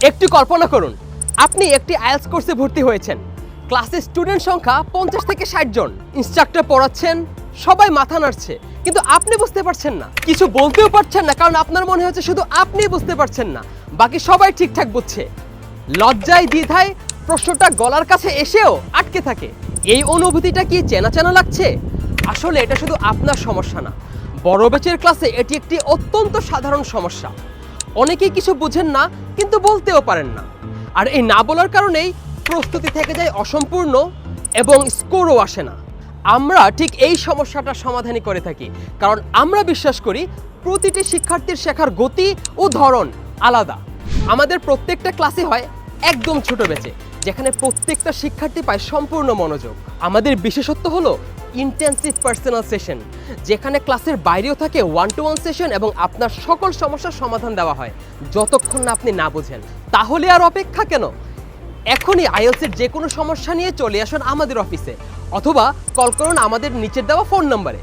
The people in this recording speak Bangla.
একটু কল্পনা করুন, আপনি একটি আইএলটিএস কোর্সে ভর্তি হয়েছেন। ক্লাসে স্টুডেন্ট সংখ্যা 50 থেকে 60 জন। ইনস্ট্রাক্টর পড়াচ্ছেন, সবাই মাথা নাড়ছে, কিন্তু আপনি বুঝতে পারছেন না, কিছু বলতেও পারছেন না, কারণ আপনার মনে হচ্ছে শুধু আপনিই বুঝতে পারছেন না, বাকি সবাই ঠিকঠাক বুঝছে। লজ্জায় দ্বিধায় প্রশ্নটা গলার কাছে এসেও আটকে থাকে। এই অনুভূতিটা কি চেনা চেনা লাগছে? আসলে এটা শুধু আপনার সমস্যা না, বড় ব্যাচের ক্লাসে এটি একটি অত্যন্ত সাধারণ সমস্যা। অনেকেই কিছু বুঝেন না, কিন্তু বলতেও পারেন না। আর এই না বলার কারণেই প্রস্তুতি থেকে যায় অসম্পূর্ণ এবং স্কোরও আসে না। আমরা ঠিক এই সমস্যাটা সমাধানই করে থাকি, কারণ আমরা বিশ্বাস করি প্রতিটি শিক্ষার্থীর শেখার গতি ও ধরন আলাদা। আমাদের প্রত্যেকটা ক্লাসে হয় একদম ছোট ব্যাচে, যেখানে প্রত্যেকটা শিক্ষার্থী পায় সম্পূর্ণ মনোযোগ। আমাদের বিশেষত্ব হলো ইন্টেন্সিভ পার্সোনাল সেশন, যেখানে ক্লাসের বাইরেও থাকে 1-to-1 সেশন এবং আপনার সকল সমস্যার সমাধান দেওয়া হয় যতক্ষণ না আপনি না বোঝেন। তাহলে আর অপেক্ষা কেন? এখনই আইএলটিএস এর যে কোনো সমস্যা নিয়ে চলে আসুন আমাদের অফিসে, অথবা কল করুন আমাদের নিচের দেওয়া ফোন নম্বরে।